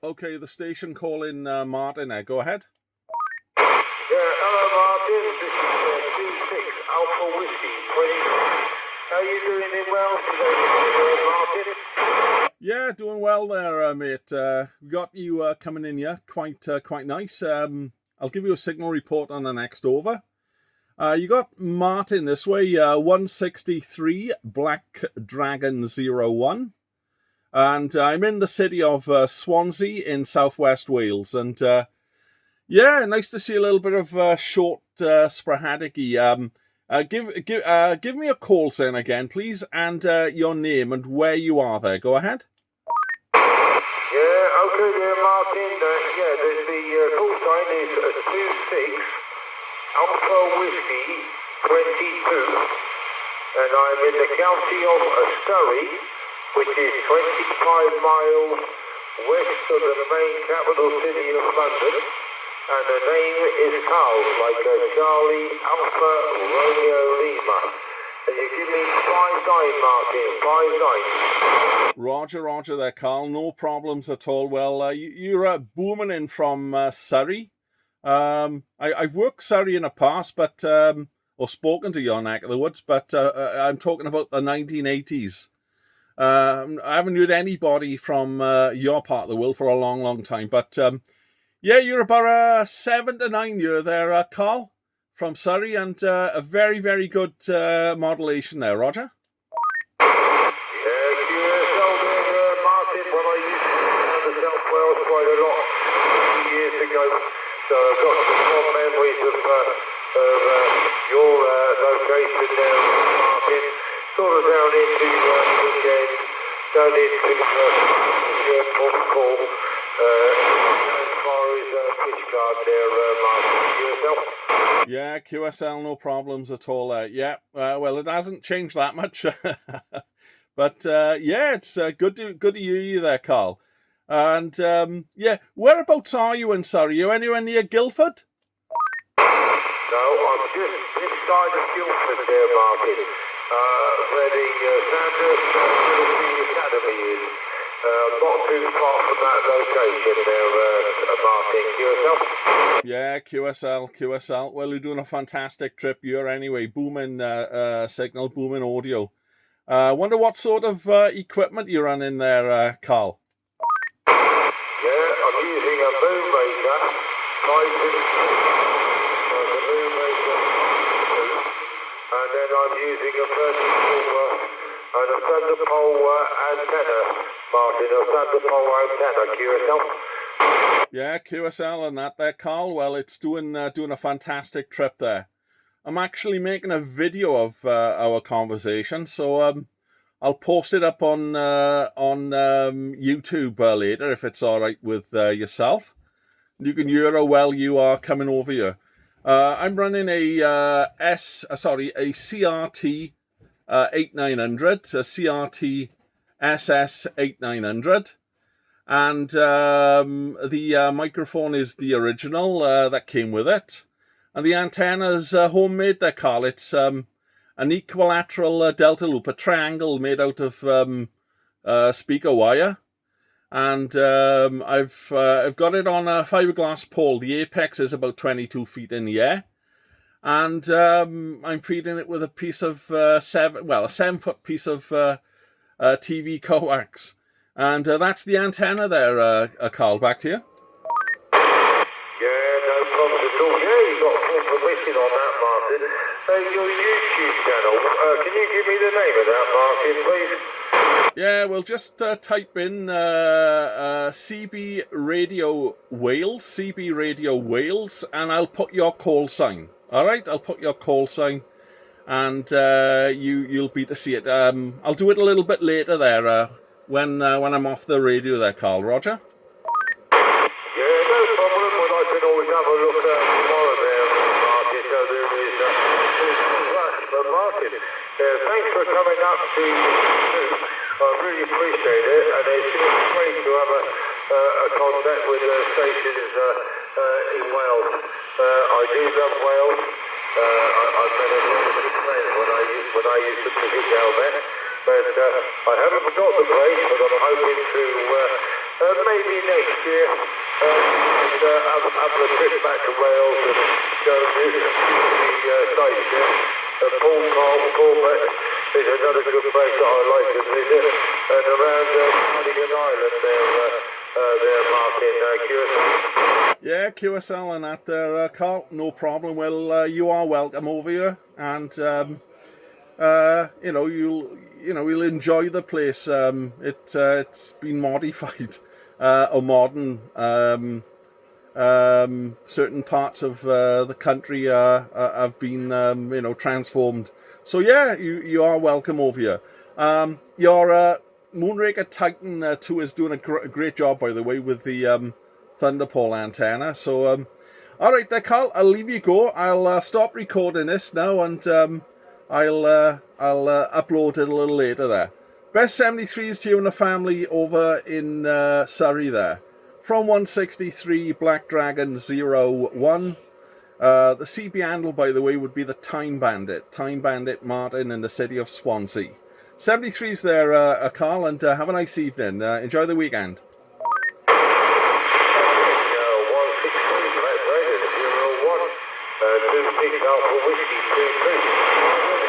Okay, the station calling Martin there. Go ahead. Yeah, hello Martin, this is 26 Alpha Whiskey 20. How you doing well today, Martin? Yeah, doing well there, mate. We got you coming in here, quite nice. I'll give you a signal report on the next over. You got Martin this way, 163 Black Dragon 01. And I'm in the city of Swansea in southwest Wales. And yeah, nice to see a little bit of short sporadic-y. Give me a call sign again, please, and your name and where you are there. Go ahead. Yeah, okay there, Martin. The call sign is 26 Alpha Whiskey 22, and I'm in the county of Surrey, which is 25 miles west of the main capital city of London. And the name is Karl, like Charlie Alpha Romeo Lima. And you give me 59, Martin, 59. Roger there, Karl. No problems at all. Well, you're booming in from Surrey. I've worked Surrey in the past, but or spoken to your neck of the woods, but I'm talking about the 1980s. I haven't heard anybody from your part of the world for a long time, but yeah, you're about 7 to 9 year there, Karl, from Surrey, and a very good modulation there, Roger. Yeah, QSL there, Martin. Well, I used to live in South Wales quite a lot a few years ago, so I've got some fond memories of your location there, Martin. Sort of down into weekend, down into Portugal, as far as Fishguard there, Martin, yourself. Yeah, QSL, no problems at all there. Yeah, well, it hasn't changed that much. But yeah, it's good to hear you there, Karl. And yeah, whereabouts are you in Surrey? Are you anywhere near Guildford? No, I'm just inside of Guildford there, Martin, where the Sandhurst Military Academy is. Not too far from that location there, Martin. QSL? Yeah, QSL. Well, you're doing a fantastic trip here anyway. Booming signal, booming audio. Wonder what sort of equipment you're running there, Karl? Yeah, I'm using a boom maker, and then I'm using a vertical and a thunder pole antenna, Martin, a thunder pole antenna, QSL. Yeah, QSL and that there, Karl. Well, it's doing a fantastic trip there. I'm actually making a video of our conversation, so I'll post it up on YouTube later if it's all right with yourself. You can hear how well you are coming over here. I'm running a CRT 8900, a CRT SS 8900. And the microphone is the original that came with it. And the antenna's homemade there, Karl. It's an equilateral delta loop, a triangle made out of speaker wire. And I've got it on a fiberglass pole. The apex is about 22 feet in the air. And I'm feeding it with a piece of a 7-foot piece of TV coax. And that's the antenna there, Karl. Back to you. Yeah, no problem at all. Yeah, you got full permission on that, Martin. Your YouTube channel, can you give me the name of that, Martin, please? Yeah, we'll just type in CB Radio Wales, and I'll put your call sign. All right, I'll put your call sign, and you'll be to see it. I'll do it a little bit later there. When I'm off the radio there, Karl. Roger? Yeah, no problem. Well, I can always have a look tomorrow there, Martin, so there is flash. But Martin, thanks for coming up to I really appreciate it, and it's great to have a contact with stations in Wales. I do love Wales. I've met a lot of good friends when I used to visit down there. But I haven't got the place, but I'm hoping to maybe next year. Have a trip back to Wales and go visit the sites there. Paul is another good place that I like to visit. And around Cardigan Island there, Martin, Curacao. Yeah, QSL and that there, Carl, no problem. Well, you are welcome over here, and you'll enjoy the place. It's been modified or modern. Certain parts of the country have been transformed. So yeah, you are welcome over here. Your Moonraker Titan 2 is doing a great job, by the way, with the Thunderpole antenna. So all right there, Karl, I'll leave you go. I'll stop recording this now, and I'll upload it a little later there. Best 73s to you and the family over in Surrey there. From 163 Black Dragon 01. The CB handle, by the way, would be the Time Bandit Martin in the city of Swansea. 73s there, Karl, and have a nice evening. Enjoy the weekend. 163 Alpha Whiskey 2-2.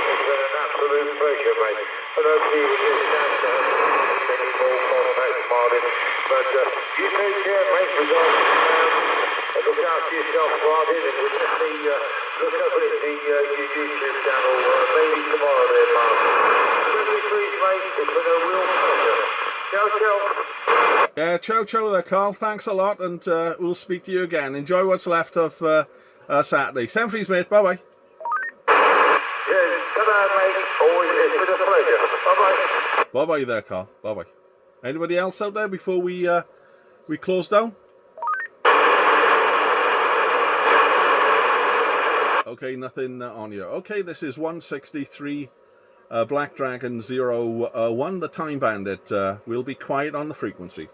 It's been an absolute pleasure, mate. I don't see you with this chance to have any more contacts, Martin. But you take care, mate. Look after yourself, Martin, and we'll definitely look up at your YouTube channel maybe tomorrow there, Martin. 73s, mate. It's been a real pleasure. Ciao, ciao. Ciao there, Karl. Thanks a lot, and we'll speak to you again. Enjoy what's left of Saturday. 73s, mate. Bye-bye. Yeah, ta-da, mate. Always, it's been a pleasure. Bye-bye. Bye-bye there, Karl. Bye-bye. Anybody else out there before we close down? Okay, nothing on here. Okay, this is 163 Black Dragon 01, the Time Bandit. We'll be quiet on the frequency.